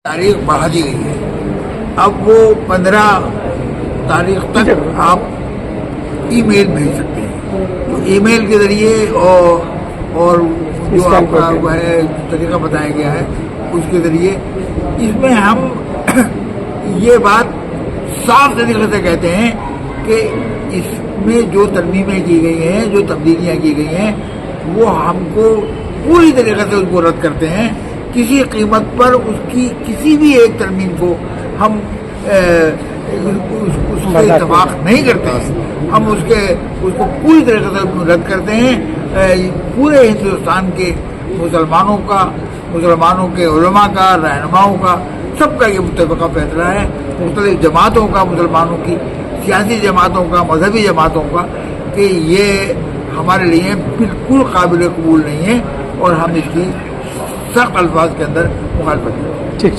تاریخ بڑھا دی گئی ہے. اب وہ 15 تاریخ تک آپ ای میل بھیج سکتے ہیں. تو ای میل کے ذریعے اور جو آپ کا وہ ہے طریقہ بتایا گیا ہے اس کے ذریعے اس میں ہم یہ بات صاف طریقے سے کہتے ہیں کہ اس میں جو ترمیمیں کی گئی ہیں، جو تبدیلیاں کی گئی ہیں، وہ ہم کو پوری طریقے سے اس کو رد کرتے ہیں. کسی قیمت پر اس کی کسی بھی ایک ترمیم کو ہم اس سے اتفاق نہیں کرتے ہیں. ہم اس کو پوری طریقے سے رد کرتے ہیں. پورے ہندوستان کے مسلمانوں کے علماء کا، رہنماؤں کا، سب کا یہ متفقہ فیصلہ ہے. مختلف جماعتوں کا، مسلمانوں کی سیاسی جماعتوں کا، مذہبی جماعتوں کا، کہ یہ ہمارے لیے بالکل قابل قبول نہیں ہے اور ہم اس کی سخت الفاظ کے اندر مخالفت کریں. ٹھیک.